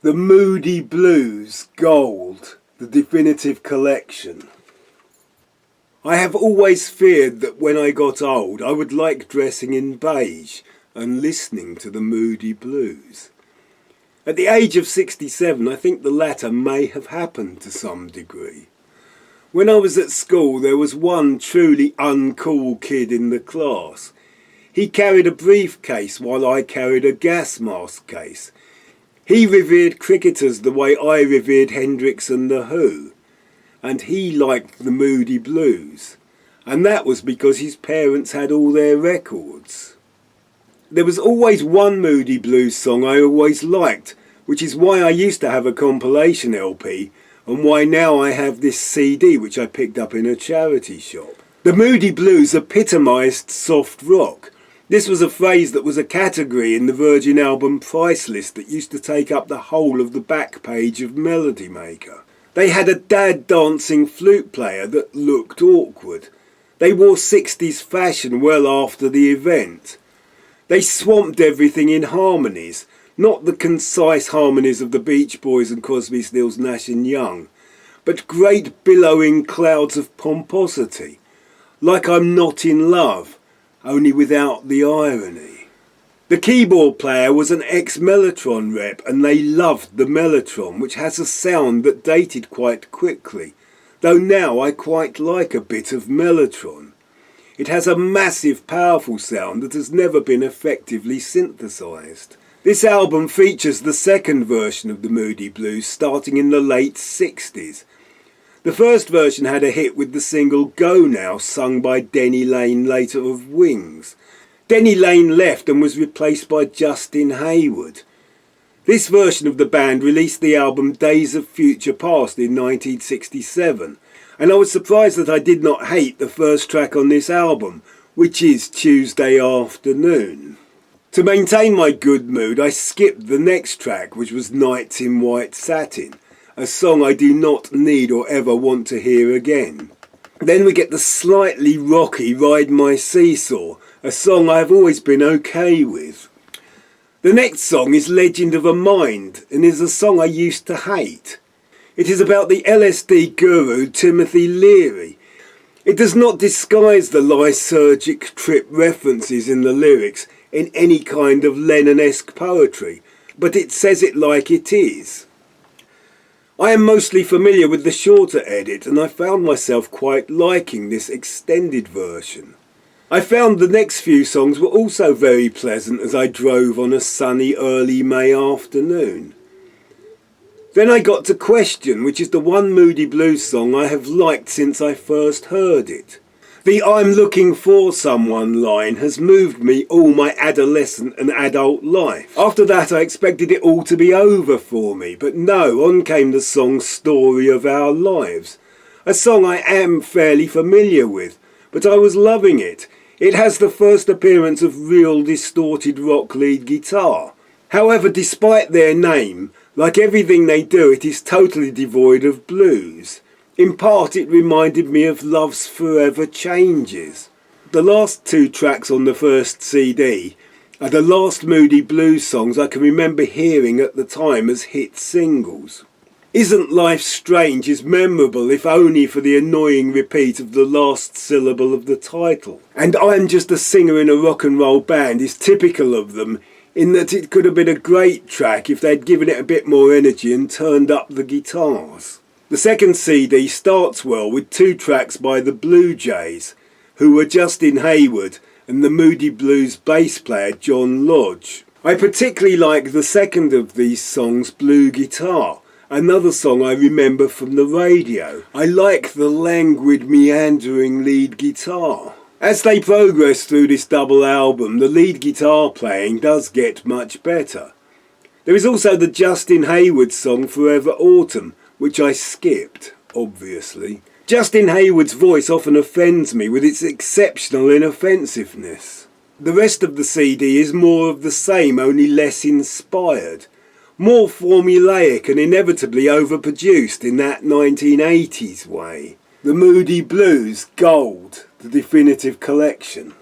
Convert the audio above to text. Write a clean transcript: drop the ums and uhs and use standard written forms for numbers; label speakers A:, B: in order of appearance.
A: The Moody Blues Gold, the definitive collection. I have always feared that when I got old I would like dressing in beige and listening to the Moody Blues. At the age of 67 I think the latter may have happened to some degree. When I was at school there was one truly uncool kid in the class. He carried a briefcase while I carried a gas mask case. He revered cricketers the way I revered Hendrix and The Who. And he liked the Moody Blues. And that was because his parents had all their records. There was always one Moody Blues song I always liked, which is why I used to have a compilation LP and why now I have this CD which I picked up in a charity shop. The Moody Blues epitomised soft rock. This was a phrase that was a category in the Virgin album price list that used to take up the whole of the back page of Melody Maker. They had a dad dancing flute player that looked awkward. They wore 60s fashion well after the event. They swamped everything in harmonies, not the concise harmonies of the Beach Boys and Crosby, Stills, Nash and Young, but great billowing clouds of pomposity, like I'm Not in Love, only without the irony. The keyboard player was an ex-Mellotron rep and they loved the Mellotron, which has a sound that dated quite quickly, though now I quite like a bit of Mellotron. It has a massive, powerful sound that has never been effectively synthesised. This album features the second version of the Moody Blues starting in the late 60s. The first version had a hit with the single Go Now, sung by Denny Laine, later of Wings. Denny Laine left and was replaced by Justin Hayward. This version of the band released the album Days of Future Past in 1967, and I was surprised that I did not hate the first track on this album, which is Tuesday Afternoon. To maintain my good mood, I skipped the next track, which was Nights in White Satin, a song I do not need or ever want to hear again. Then we get the slightly rocky Ride My Seesaw, a song I have always been okay with. The next song is Legend of a Mind and is a song I used to hate. It is about the LSD guru Timothy Leary. It does not disguise the lysergic trip references in the lyrics in any kind of Lennon-esque poetry, but it says it like it is. I am mostly familiar with the shorter edit and I found myself quite liking this extended version. I found the next few songs were also very pleasant as I drove on a sunny early May afternoon. Then I got to Question, which is the one Moody Blues song I have liked since I first heard it. The I'm looking for someone line has moved me all my adolescent and adult life. After that I expected it all to be over for me, but no, on came the song Story of Our Lives. A song I am fairly familiar with, but I was loving it. It has the first appearance of real distorted rock lead guitar. However, despite their name, like everything they do, it is totally devoid of blues. In part, it reminded me of Love's Forever Changes. The last two tracks on the first CD are the last Moody Blues songs I can remember hearing at the time as hit singles. Isn't Life Strange is memorable if only for the annoying repeat of the last syllable of the title. And I'm Just a Singer in a Rock and Roll Band is typical of them in that it could have been a great track if they'd given it a bit more energy and turned up the guitars. The second CD starts well with two tracks by the Blue Jays, who were Justin Hayward and the Moody Blues bass player John Lodge. I particularly like the second of these songs, Blue Guitar, another song I remember from the radio. I like the languid, meandering lead guitar. As they progress through this double album, the lead guitar playing does get much better. There is also the Justin Hayward song Forever Autumn, which I skipped, obviously. Justin Hayward's voice often offends me with its exceptional inoffensiveness. The rest of the CD is more of the same, only less inspired. More formulaic and inevitably overproduced in that 1980s way. The Moody Blues Gold, the definitive collection.